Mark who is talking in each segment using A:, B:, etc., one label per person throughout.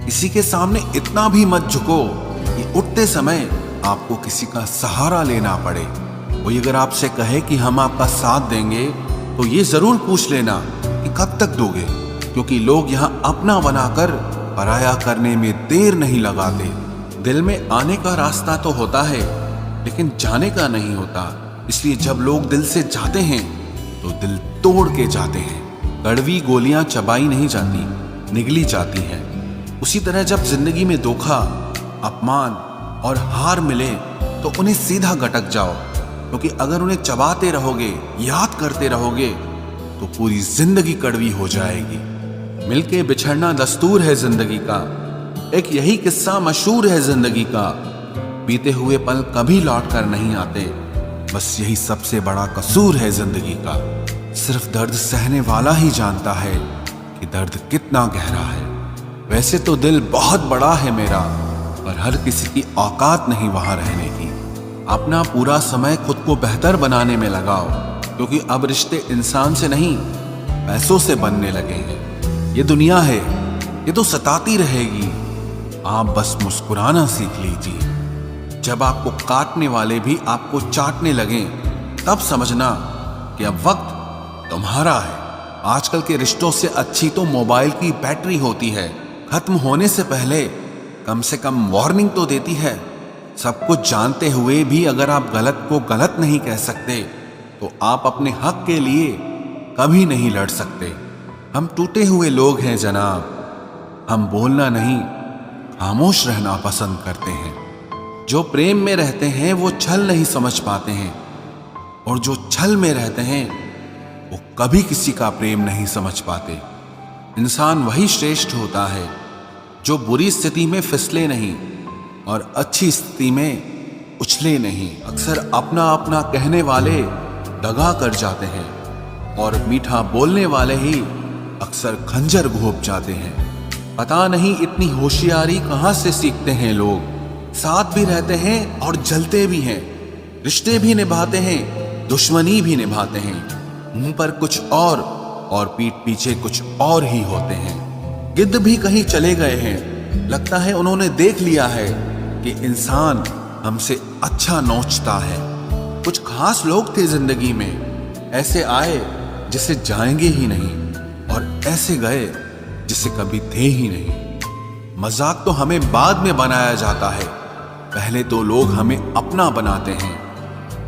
A: किसी के सामने इतना भी मत झुको कि उठते समय आपको किसी का सहारा लेना पड़े। कोई अगर आपसे कहे कि हम आपका साथ देंगे तो ये जरूर पूछ लेना कि कब तक दोगे, क्योंकि लोग यहाँ अपना बनाकर पराया करने में देर नहीं लगाते। दिल में आने का रास्ता तो होता है लेकिन जाने का नहीं होता, इसलिए जब लोग दिल से जाते हैं तो दिल तोड़ के जाते हैं। कड़वी गोलियां चबाई नहीं जाती, निगली जाती हैं। उसी तरह जब जिंदगी में धोखा, अपमान और हार मिले तो उन्हें सीधा गटक जाओ, क्योंकि अगर उन्हें चबाते रहोगे, याद करते रहोगे तो पूरी जिंदगी कड़वी हो जाएगी। मिलके बिछड़ना दस्तूर है जिंदगी का, एक यही किस्सा मशहूर है जिंदगी का। बीते हुए पल कभी लौट कर नहीं आते, बस यही सबसे बड़ा कसूर है जिंदगी का। सिर्फ दर्द सहने वाला ही जानता है कि दर्द कितना गहरा है। वैसे तो दिल बहुत बड़ा है मेरा, पर हर किसी की औकात नहीं वहां रहने की। अपना पूरा समय खुद को बेहतर बनाने में लगाओ, क्योंकि अब रिश्ते इंसान से नहीं पैसों से बनने लगे हैं। ये दुनिया है, ये तो सताती रहेगी, आप बस मुस्कुराना सीख लीजिए। जब आपको काटने वाले भी आपको चाटने लगे तब समझना कि अब वक्त तुम्हारा है। आजकल के रिश्तों से अच्छी तो मोबाइल की बैटरी होती है, खत्म होने से पहले कम से कम वार्निंग तो देती है। सब कुछ जानते हुए भी अगर आप गलत को गलत नहीं कह सकते तो आप अपने हक के लिए कभी नहीं लड़ सकते। हम टूटे हुए लोग हैं जनाब, हम बोलना नहीं खामोश रहना पसंद करते हैं। जो प्रेम में रहते हैं वो छल नहीं समझ पाते हैं, और जो छल में रहते हैं वो कभी किसी का प्रेम नहीं समझ पाते। इंसान वही श्रेष्ठ होता है जो बुरी स्थिति में फिसले नहीं और अच्छी स्थिति में उछले नहीं। अक्सर अपना अपना कहने वाले दगा कर जाते हैं, और मीठा बोलने वाले ही अक्सर खंजर घोंप जाते हैं। पता नहीं इतनी होशियारी कहाँ से सीखते हैं लोग। साथ भी रहते हैं और जलते भी हैं, रिश्ते भी निभाते हैं, दुश्मनी भी निभाते हैं। मुंह पर कुछ और पीठ पीछे कुछ और ही होते हैं। गिद्ध भी कहीं चले गए हैं, लगता है उन्होंने देख लिया है कि इंसान हमसे अच्छा नोचता है। कुछ खास लोग थे जिंदगी में, ऐसे आए जिसे जाएंगे ही नहीं, और ऐसे गए जिसे कभी थे ही नहीं। मजाक तो हमें बाद में बनाया जाता है, पहले तो लोग हमें अपना बनाते हैं।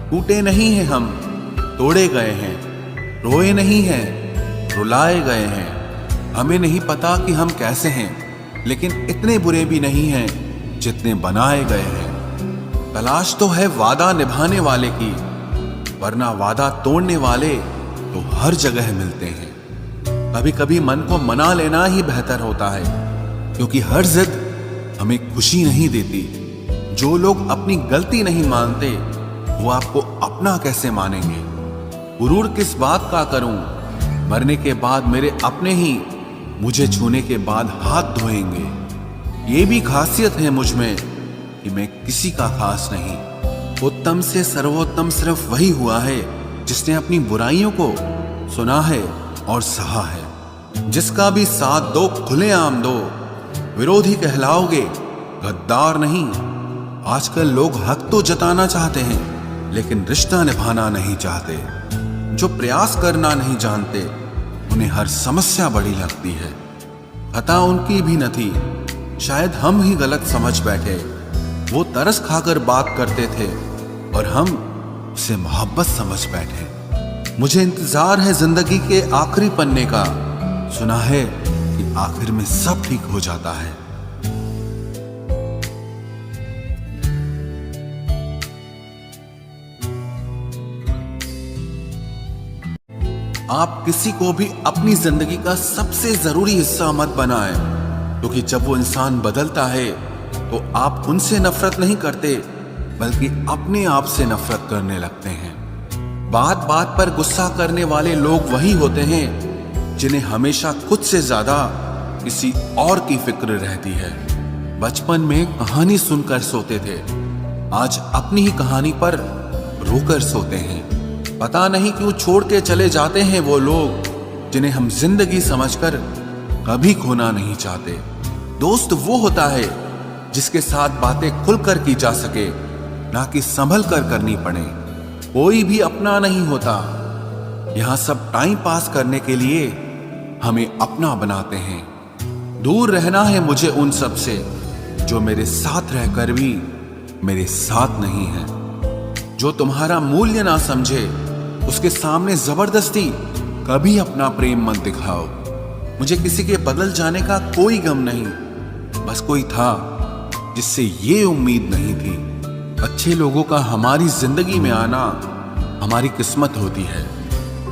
A: टूटे नहीं हैं हम, तोड़े गए हैं, रोए नहीं हैं, रुलाए गए हैं। हमें नहीं पता कि हम कैसे हैं, लेकिन इतने बुरे भी नहीं हैं जितने बनाए गए हैं। तलाश तो है वादा निभाने वाले की, वरना वादा तोड़ने वाले तो हर जगह मिलते हैं। कभी कभी मन को मना लेना ही बेहतर होता है, क्योंकि हर जिद हमें खुशी नहीं देती। जो लोग अपनी गलती नहीं मानते वो आपको अपना कैसे मानेंगे। गुरूर किस बात का करूं, मरने के बाद मेरे अपने ही मुझे छूने के बाद हाथ धोएंगे। ये भी खासियत है मुझ में कि मैं किसी का खास नहीं। उत्तम से सर्वोत्तम सिर्फ वही हुआ है जिसने अपनी बुराइयों को सुना है और सहा है। जिसका भी साथ दो खुलेआम दो, विरोधी कहलाओगे, गद्दार नहीं। आजकल लोग हक तो जताना चाहते हैं लेकिन रिश्ता निभाना नहीं चाहते। जो प्रयास करना नहीं जानते उन्हें हर समस्या बड़ी लगती है। खता उनकी भी न थी, शायद हम ही गलत समझ बैठे। वो तरस खाकर बात करते थे और हम उसे मोहब्बत समझ बैठे। मुझे इंतजार है जिंदगी के आखिरी पन्ने का, सुना है कि आखिर में सब ठीक हो जाता है। आप किसी को भी अपनी जिंदगी का सबसे जरूरी हिस्सा मत बनाएं, क्योंकि जब वो इंसान बदलता है तो आप उनसे नफरत नहीं करते बल्कि अपने आप से नफरत करने लगते हैं। बात बात पर गुस्सा करने वाले लोग वही होते हैं जिन्हें हमेशा खुद से ज्यादा किसी और की फिक्र रहती है। बचपन में कहानी सुनकर सोते थे, आज अपनी ही कहानी पर रोकर सोते हैं। पता नहीं क्यों छोड़ के चले जाते हैं वो लोग जिन्हें हम जिंदगी समझकर कभी खोना नहीं चाहते। दोस्त वो होता है जिसके साथ बातें खुलकर की जा सके, ना कि संभल कर करनी पड़े। कोई भी अपना नहीं होता। यहां सब टाइम पास करने के लिए हमें अपना बनाते हैं। दूर रहना है मुझे उन सब से जो मेरे साथ रहकर भी मेरे साथ नहीं है। जो तुम्हारा मूल्य ना समझे उसके सामने जबरदस्ती कभी अपना प्रेम मत दिखाओ। मुझे किसी के बदल जाने का कोई गम नहीं, बस कोई था जिससे ये उम्मीद नहीं थी। अच्छे लोगों का हमारी जिंदगी में आना हमारी किस्मत होती है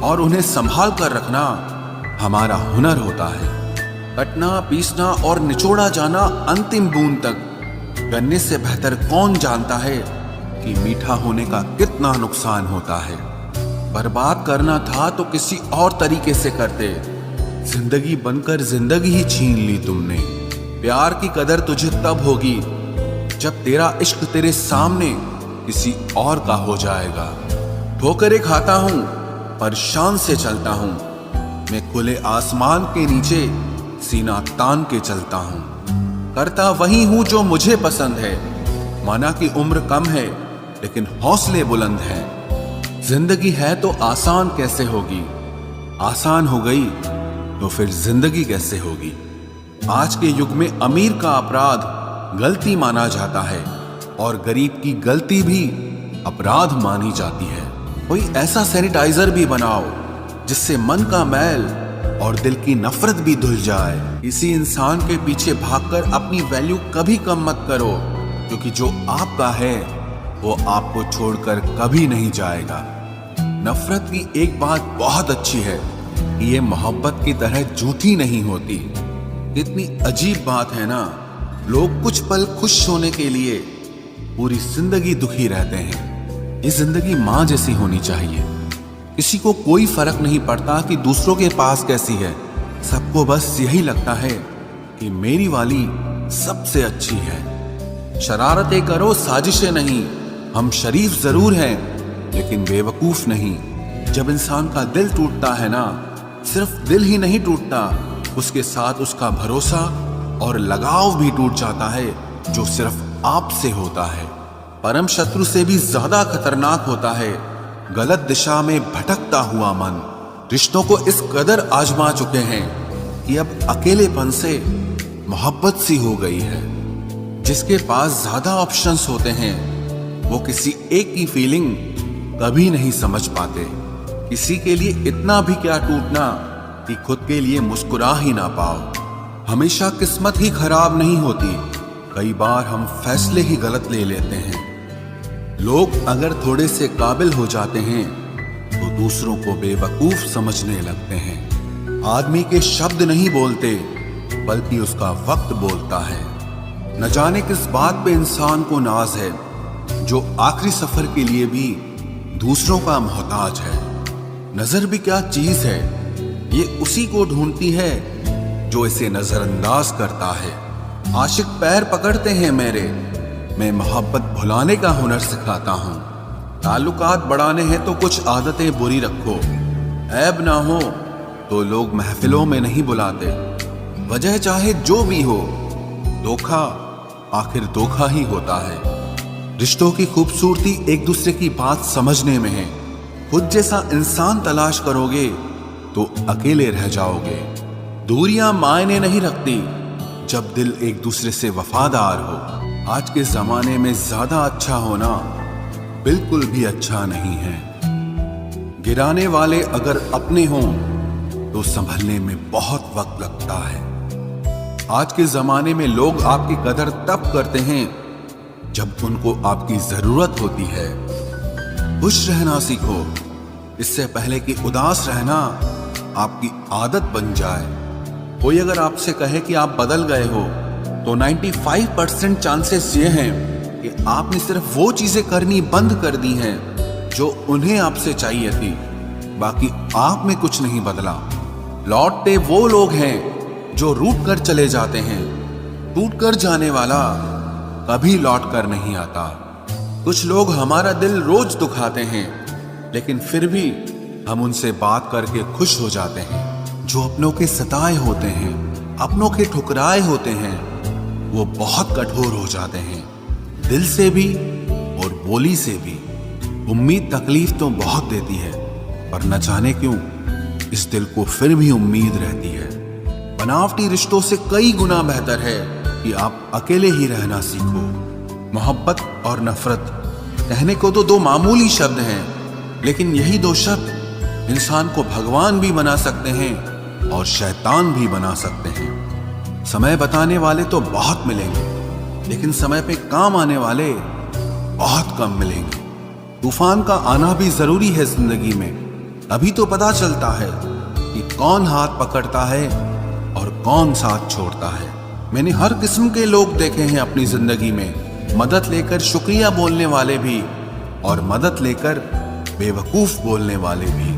A: और उन्हें संभाल कर रखना हमारा हुनर होता है। कटना, पीसना और निचोड़ा जाना अंतिम बूंद तक करने से बेहतर कौन जानता है कि मीठा होने का कितना नुकसान होता है। बर्बाद करना था तो किसी और तरीके से करते। जिंदगी बनकर जिंदगी ही छीन ली तुमने। प्यार की कदर तुझे तब होगी जब तेरा इश्क तेरे सामने किसी और का हो जाएगा। ठोकरें खाता हूं पर शान से चलता हूं। मैं खुले आसमान के नीचे सीना तान के चलता हूं। करता वही हूं जो मुझे पसंद है। माना कि उम्र कम है लेकिन हौसले बुलंद हैं। जिंदगी है तो आसान कैसे होगी? आसान हो गई तो फिर जिंदगी कैसे होगी? आज के युग में अमीर का अपराध गलती माना जाता है और गरीब की गलती भी अपराध मानी जाती है। कोई ऐसा सैनिटाइजर भी बनाओ जिससे मन का मैल और दिल की नफरत भी धुल जाए। किसी इंसान के पीछे भागकर अपनी वैल्यू कभी कम मत करो, क्योंकि जो आपका है वो आपको छोड़कर कभी नहीं जाएगा। नफरत की एक बात बहुत अच्छी है कि ये मोहब्बत की तरह झूठी नहीं होती। इतनी अजीब बात है ना, लोग कुछ पल खुश होने के लिए पूरी जिंदगी दुखी रहते हैं। ये जिंदगी माँ जैसी होनी चाहिए। किसी को कोई फर्क नहीं पड़ता कि दूसरों के पास कैसी है। सबको बस यही लगता है कि मेरी वाली सबसे अच्छी है। शरारतें करो, साजिशें नहीं। हम शरीफ जरूर हैं लेकिन बेवकूफ नहीं। जब इंसान का दिल टूटता है ना, सिर्फ दिल ही नहीं टूटता, उसके साथ उसका भरोसा और लगाव भी टूट जाता है, जो सिर्फ आपसे होता है। परम शत्रु से भी ज्यादा खतरनाक होता है गलत दिशा में भटकता हुआ मन। रिश्तों को इस कदर आजमा चुके हैं कि अब अकेलेपन से मोहब्बत सी हो गई है। जिसके पास ज्यादा ऑप्शंस होते हैं वो किसी एक की फीलिंग कभी नहीं समझ पाते। किसी के लिए इतना भी क्या टूटना कि खुद के लिए मुस्कुरा ही ना पाओ। हमेशा किस्मत ही खराब नहीं होती, कई बार हम फैसले ही गलत ले लेते हैं। लोग अगर थोड़े से काबिल हो जाते हैं तो दूसरों को बेवकूफ समझने लगते हैं। आदमी के शब्द नहीं बोलते बल्कि उसका वक्त बोलता है। न जाने किस बात पे इंसान को नाज है, जो आखिरी सफर के लिए भी दूसरों का मोहताज है। नजर भी क्या चीज है, ये उसी को ढूंढती है जो इसे नजरअंदाज करता है। आशिक पैर पकड़ते हैं मेरे, मैं मोहब्बत भुलाने का हुनर सिखाता हूँ। ताल्लुकात बढ़ाने हैं तो कुछ आदतें बुरी रखो। ऐब ना हो तो लोग महफिलों में नहीं बुलाते। वजह चाहे जो भी हो, धोखा आखिर धोखा ही होता है। रिश्तों की खूबसूरती एक दूसरे की बात समझने में है। खुद जैसा इंसान तलाश करोगे तो अकेले रह जाओगे। दूरियां मायने नहीं रखती जब दिल एक दूसरे से वफादार हो। आज के जमाने में ज्यादा अच्छा होना बिल्कुल भी अच्छा नहीं है। गिराने वाले अगर अपने हों तो संभलने में बहुत वक्त लगता है। आज के जमाने में लोग आपकी कदर तब करते हैं जब उनको आपकी जरूरत होती है। खुश रहना सीखो, इससे पहले कि उदास रहना आपकी आदत बन जाए। कोई अगर आपसे कहे कि आप बदल गए हो तो 95% चांसेस ये हैं कि आपने सिर्फ वो चीजें करनी बंद कर दी हैं जो उन्हें आपसे चाहिए थी। बाकी आप में कुछ नहीं बदला। लौटते वो लोग हैं जो रूठ कर चले जाते हैं। टूट कर जाने वाला कभी लौट कर नहीं आता। कुछ लोग हमारा दिल रोज दुखाते हैं, लेकिन फिर भी हम उनसे बात करके खुश हो जाते हैं। जो अपनों के सताए होते हैं, अपनों के ठुकराए होते हैं, वो बहुत कठोर हो जाते हैं, दिल से भी और बोली से भी। उम्मीद तकलीफ तो बहुत देती है, पर न जाने क्यों इस दिल को फिर भी उम्मीद रहती है। बनावटी रिश्तों से कई गुना बेहतर है कि आप अकेले ही रहना सीखो। मोहब्बत और नफरत कहने को तो दो मामूली शब्द हैं, लेकिन यही दो शब्द इंसान को भगवान भी बना सकते हैं और शैतान भी बना सकते हैं। समय बताने वाले तो बहुत मिलेंगे, लेकिन समय पे काम आने वाले बहुत कम मिलेंगे। तूफान का आना भी जरूरी है जिंदगी में, तभी तो पता चलता है कि कौन हाथ पकड़ता है और कौन साथ छोड़ता है। मैंने हर किस्म के लोग देखे हैं अपनी जिंदगी में, मदद लेकर शुक्रिया बोलने वाले भी और मदद लेकर बेवकूफ बोलने वाले भी।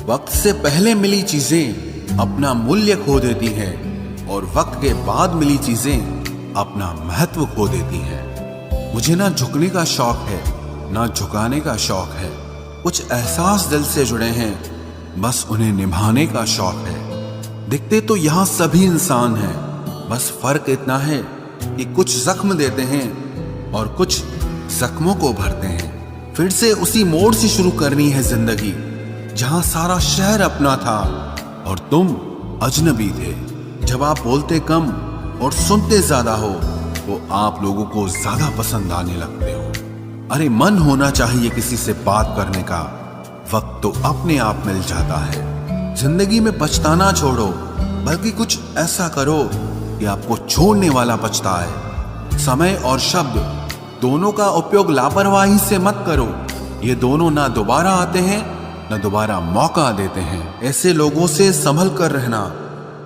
A: वक्त से पहले मिली चीजें अपना मूल्य खो देती हैं और वक्त के बाद मिली चीजें अपना महत्व खो देती हैं। मुझे ना झुकने का शौक है, ना झुकाने का शौक है। कुछ एहसास दिल से जुड़े हैं, बस उन्हें निभाने का शौक है। दिखते तो यहाँ सभी इंसान हैं, बस फर्क इतना है कि कुछ जख्म देते हैं और कुछ जख्मों को भरते हैं। फिर से उसी मोड़ से शुरू करनी है जिंदगी, जहां सारा शहर अपना था और तुम अजनबी थे। जब आप बोलते कम और सुनते ज्यादा हो तो आप लोगों को ज्यादा पसंद आने लगते हो। अरे मन होना चाहिए किसी से बात करने का, वक्त तो अपने आप मिल जाता है। जिंदगी में पछताना छोड़ो, बल्कि कुछ ऐसा करो कि आपको छोड़ने वाला पछताए। समय और शब्द दोनों का उपयोग लापरवाही से मत करो, ये दोनों ना दोबारा आते हैं ना दोबारा मौका देते हैं। ऐसे लोगों से संभल कर रहना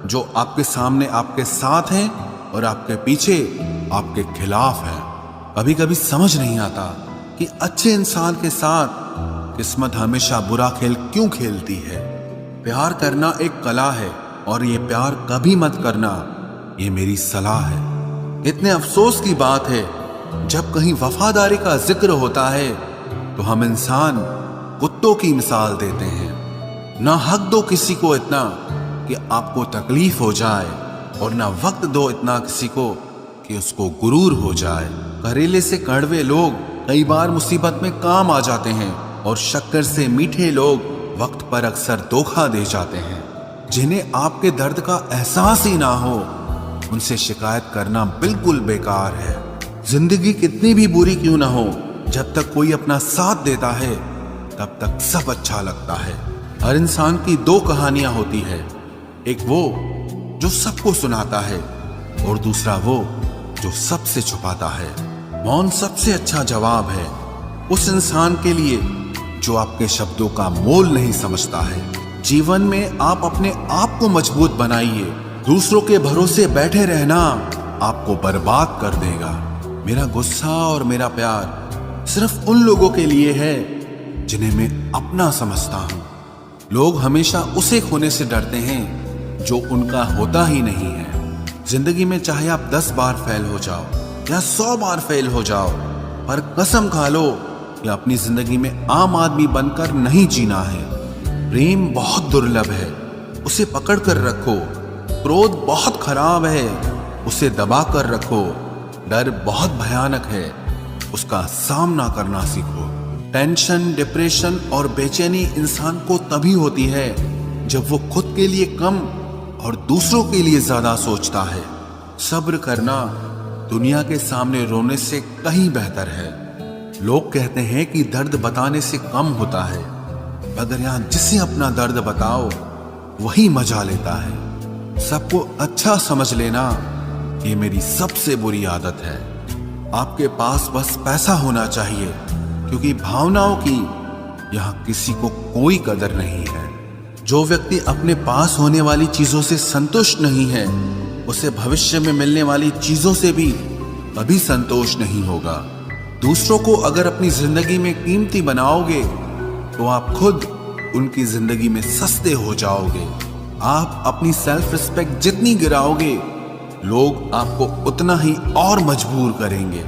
A: जो आपके सामने आपके साथ हैं और आपके पीछे आपके खिलाफ हैं। कभी कभी समझ नहीं आता कि अच्छे इंसान के साथ किस्मत हमेशा बुरा खेल क्यों खेलती है। प्यार करना एक कला है और ये प्यार कभी मत करना, ये मेरी सलाह है। इतने अफसोस की बात है, जब कहीं वफादारी का जिक्र होता है तो हम इंसान कुत्तों की मिसाल देते हैं। ना हक दो किसी को इतना कि आपको तकलीफ हो जाए, और ना वक्त दो इतना किसी को कि उसको गुरूर हो जाए। करेले से कड़वे लोग कई बार मुसीबत में काम आ जाते हैं, और शक्कर से मीठे लोग वक्त पर अक्सर धोखा दे जाते हैं। जिन्हें आपके दर्द का एहसास ही ना हो, उनसे शिकायत करना बिल्कुल बेकार है। जिंदगी कितनी भी बुरी क्यों ना हो, जब तक कोई अपना साथ देता है तब तक सब अच्छा लगता है। हर इंसान की दो कहानियां होती है, एक वो जो सबको सुनाता है और दूसरा वो जो सबसे छुपाता है। मौन सबसे अच्छा जवाब है उस इंसान के लिए जो आपके शब्दों का मोल नहीं समझता है। जीवन में आप अपने आप को मजबूत बनाइए, दूसरों के भरोसे बैठे रहना आपको बर्बाद कर देगा। मेरा गुस्सा और मेरा प्यार सिर्फ उन लोगों के लिए है जिन्हें मैं अपना समझता हूं। लोग हमेशा उसे खोने से डरते हैं जो उनका होता ही नहीं है। जिंदगी में चाहे आप 10 बार फेल हो जाओ या 100 बार फेल हो जाओ, पर कसम खा लो कि अपनी जिंदगी में आम आदमी बनकर नहीं जीना है। प्रेम बहुत दुर्लभ है, उसे पकड़ कर रखो। क्रोध बहुत खराब है, उसे दबा कर रखो। डर बहुत भयानक है, उसका सामना करना सीखो। टेंशन, डिप्रेशन और बेचैनी इंसान को तभी होती है जब वो खुद के लिए कम और दूसरों के लिए ज्यादा सोचता है। सब्र करना दुनिया के सामने रोने से कहीं बेहतर है। लोग कहते हैं कि दर्द बताने से कम होता है, मगर यहाँ जिसे अपना दर्द बताओ वही मजा लेता है। सबको अच्छा समझ लेना ये मेरी सबसे बुरी आदत है। आपके पास बस पैसा होना चाहिए, क्योंकि भावनाओं की यहाँ किसी को कोई कदर नहीं है। जो व्यक्ति अपने पास होने वाली चीजों से संतुष्ट नहीं है, उसे भविष्य में मिलने वाली चीजों से भी कभी संतोष नहीं होगा। दूसरों को अगर अपनी जिंदगी में कीमती बनाओगे तो आप खुद उनकी जिंदगी में सस्ते हो जाओगे। आप अपनी सेल्फ रिस्पेक्ट जितनी गिराओगे, लोग आपको उतना ही और मजबूर करेंगे।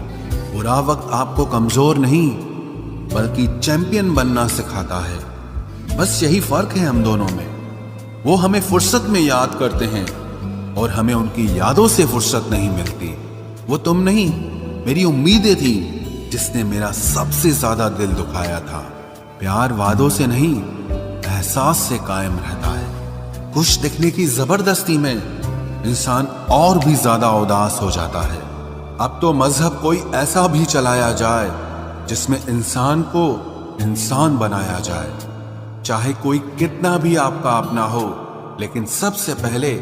A: बुरा वक्त आपको कमजोर नहीं बल्कि चैंपियन बनना सिखाता है। बस यही फर्क है हम दोनों में। वो हमें फुर्सत में याद करते हैं और हमें उनकी यादों से फुर्सत नहीं मिलती। वो तुम नहीं, मेरी उम्मीदें थी जिसने मेरा सबसे ज्यादा दिल दुखाया था। प्यार वादों से नहीं, एहसास से कायम रहता है। खुश दिखने की जबरदस्ती में इंसान और भी ज्यादा उदास हो जाता है। अब तो मजहब कोई ऐसा भी चलाया जाए जिसमें इंसान को इंसान बनाया जाए। चाहे कोई कितना भी आपका अपना हो, लेकिन सबसे पहले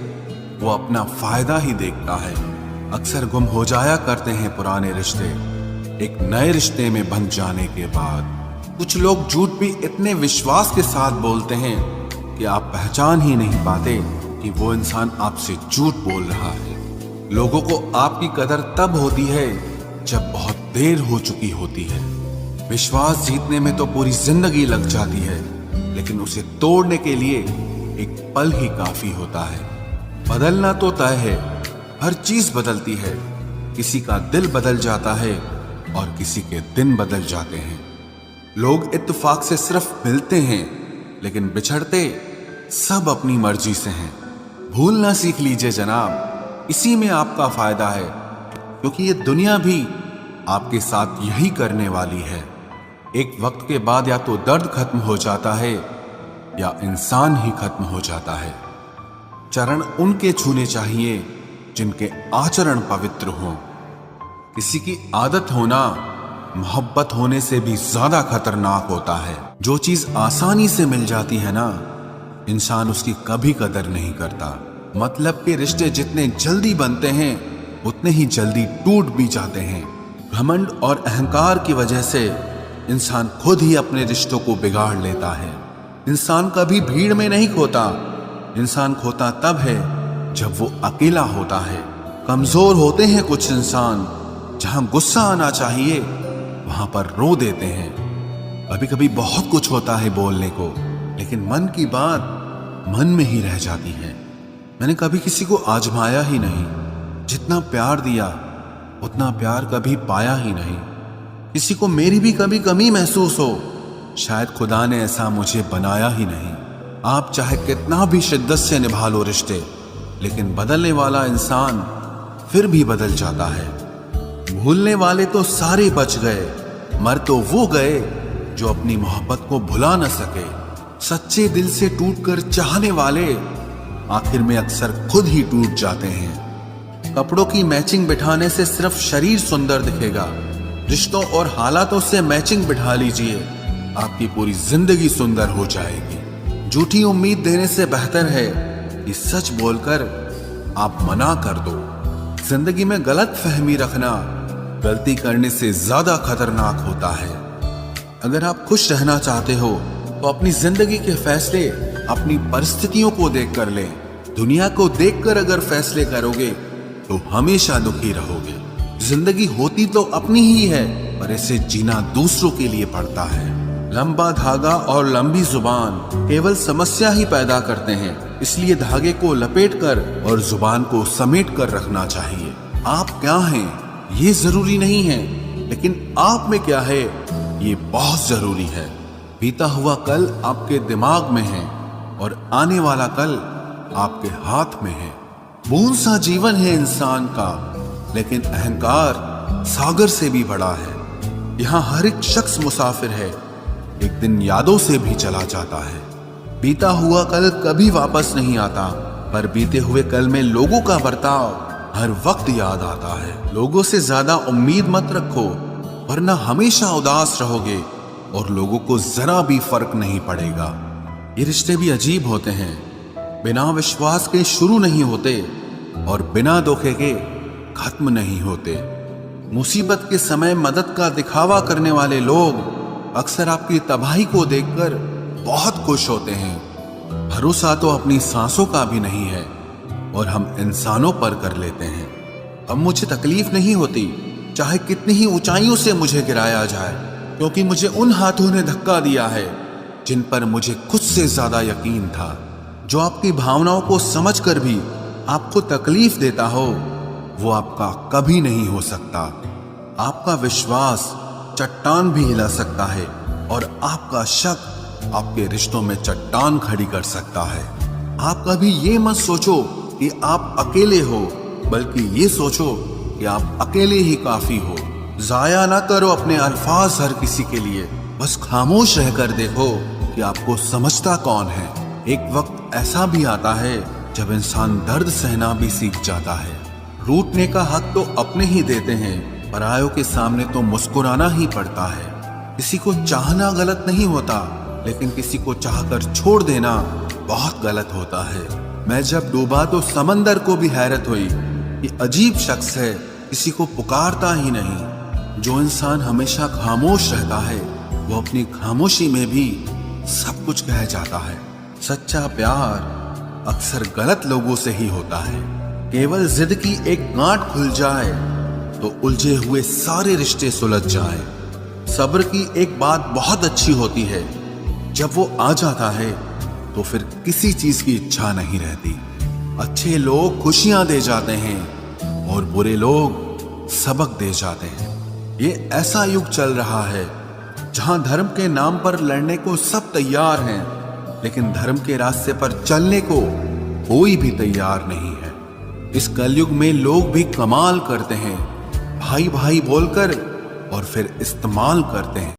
A: वो अपना फायदा ही देखता है। अक्सर गुम हो जाया करते हैं पुराने रिश्ते एक नए रिश्ते में बंध जाने के बाद। कुछ लोग झूठ भी इतने विश्वास के साथ बोलते हैं कि आप पहचान ही नहीं पाते कि वो इंसान आपसे झूठ बोल रहा है। लोगों को आपकी कदर तब होती है जब बहुत देर हो चुकी होती है। विश्वास जीतने में तो पूरी जिंदगी लग जाती है, लेकिन उसे तोड़ने के लिए एक पल ही काफी होता है। बदलना तो तय है, हर चीज बदलती है। किसी का दिल बदल जाता है और किसी के दिन बदल जाते हैं। लोग इत्तेफाक से सिर्फ मिलते हैं, लेकिन बिछड़ते सब अपनी मर्जी से हैं। भूलना सीख लीजिए जनाब, इसी में आपका फायदा है, क्योंकि ये दुनिया भी आपके साथ यही करने वाली है। एक वक्त के बाद या तो दर्द खत्म हो जाता है या इंसान ही खत्म हो जाता है। चरण उनके छूने चाहिए जिनके आचरण पवित्र हों। किसी की आदत होना मोहब्बत होने से भी ज्यादा खतरनाक होता है। जो चीज आसानी से मिल जाती है ना, इंसान उसकी कभी कदर नहीं करता। मतलब के रिश्ते जितने जल्दी बनते हैं उतने ही जल्दी टूट भी जाते हैं। घमंड और अहंकार की वजह से इंसान खुद ही अपने रिश्तों को बिगाड़ लेता है। इंसान कभी भीड़ में नहीं खोता, इंसान खोता तब है जब वो अकेला होता है। कमजोर होते हैं कुछ इंसान, जहां गुस्सा आना चाहिए वहां पर रो देते हैं। कभी कभी बहुत कुछ होता है बोलने को, लेकिन मन की बात मन में ही रह जाती है। मैंने कभी किसी को आजमाया ही नहीं। जितना प्यार दिया उतना प्यार कभी पाया ही नहीं। किसी को मेरी भी कभी कमी महसूस हो, शायद खुदा ने ऐसा मुझे बनाया ही नहीं। आप चाहे कितना भी शिद्दत से निभा लो रिश्ते, लेकिन बदलने वाला इंसान फिर भी बदल जाता है। भूलने वाले तो सारे बच गए, मर तो वो गए जो अपनी मोहब्बत को भुला न सके। सच्चे दिल से टूटकर चाहने वाले आखिर में अक्सर खुद ही टूट जाते हैं। कपड़ों की मैचिंग बिठाने से सिर्फ शरीर सुंदर दिखेगा, रिश्तों और हालातों से मैचिंग बिठा लीजिए, आपकी पूरी जिंदगी सुंदर हो जाएगी। झूठी उम्मीद देने से बेहतर है कि सच बोलकर आप मना कर दो। जिंदगी में गलत फहमी रखना गलती करने से ज्यादा खतरनाक होता है। अगर आप खुश रहना चाहते हो तो अपनी जिंदगी के फैसले अपनी परिस्थितियों को देखकर लें। दुनिया को देखकर अगर फैसले करोगे तो हमेशा दुखी रहोगे। जिंदगी होती तो अपनी ही है, पर इसे जीना दूसरों के लिए पड़ता है। लंबा धागा और लंबी जुबान केवल समस्या ही पैदा करते हैं, इसलिए धागे को लपेटकर और जुबान को समेट कर रखना चाहिए। आप क्या हैं ये जरूरी नहीं है, लेकिन आप में क्या है ये बहुत जरूरी है। बीता हुआ कल आपके दिमाग में है और आने वाला कल आपके हाथ में है। बूंद सा जीवन है इंसान का, लेकिन अहंकार सागर से भी बड़ा है। यहाँ हर एक शख्स मुसाफिर है, एक दिन यादों से भी चला जाता है। बीता हुआ कल कभी वापस नहीं आता, पर बीते हुए कल में लोगों का बर्ताव हर वक्त याद आता है। लोगों से ज्यादा उम्मीद मत रखो, वरना हमेशा उदास रहोगे और लोगों को जरा भी फर्क नहीं पड़ेगा। ये रिश्ते भी अजीब होते हैं, बिना विश्वास के शुरू नहीं होते और बिना धोखे के खत्म नहीं होते। मुसीबत के समय मदद का दिखावा करने वाले लोग अक्सर आपकी तबाही को देखकर बहुत खुश होते हैं। भरोसा तो अपनी सांसों का भी नहीं है और हम इंसानों पर कर लेते हैं। अब मुझे तकलीफ नहीं होती चाहे कितनी ही ऊंचाइयों से मुझे गिराया जाए, क्योंकि मुझे उन हाथों ने धक्का दिया है जिन पर मुझे खुद से ज्यादा यकीन था। जो आपकी भावनाओं को समझकर भी आपको तकलीफ देता हो, वो आपका कभी नहीं हो सकता। आपका विश्वास चट्टान भी हिला सकता है और आपका शक आपके रिश्तों में चट्टान खड़ी कर सकता है। आप कभी ये मत सोचो कि आप अकेले हो, बल्कि ये सोचो कि आप अकेले ही काफी हो। जाया ना करो अपने अल्फाज हर किसी के लिए, बस खामोश रहकर देखो कि आपको समझता कौन है। एक वक्त ऐसा भी आता है जब इंसान दर्द सहना भी सीख जाता है। रूठने का हक तो अपने ही देते हैं, परायों के सामने तो मुस्कुराना ही पड़ता है। किसी को चाहना गलत नहीं होता, लेकिन किसी को चाहकर छोड़ देना बहुत गलत होता है। मैं जब डूबा तो समंदर को भी हैरत हुई, ये अजीब शख्स है, किसी को पुकारता ही नहीं। जो इंसान हमेशा खामोश रहता है वो अपनी खामोशी में भी सब कुछ कह जाता है। सच्चा प्यार अक्सर गलत लोगों से ही होता है। केवल जिद की एक गांठ खुल जाए तो उलझे हुए सारे रिश्ते सुलझ जाए। सब्र की एक बात बहुत अच्छी होती है, जब वो आ जाता है तो फिर किसी चीज की इच्छा नहीं रहती। अच्छे लोग खुशियां दे जाते हैं और बुरे लोग सबक दे जाते हैं। ये ऐसा युग चल रहा है जहां धर्म के नाम पर लड़ने को सब तैयार हैं, लेकिन धर्म के रास्ते पर चलने को कोई भी तैयार नहीं है। इस कलयुग में लोग भी कमाल करते हैं, भाई भाई बोलकर और फिर इस्तेमाल करते हैं।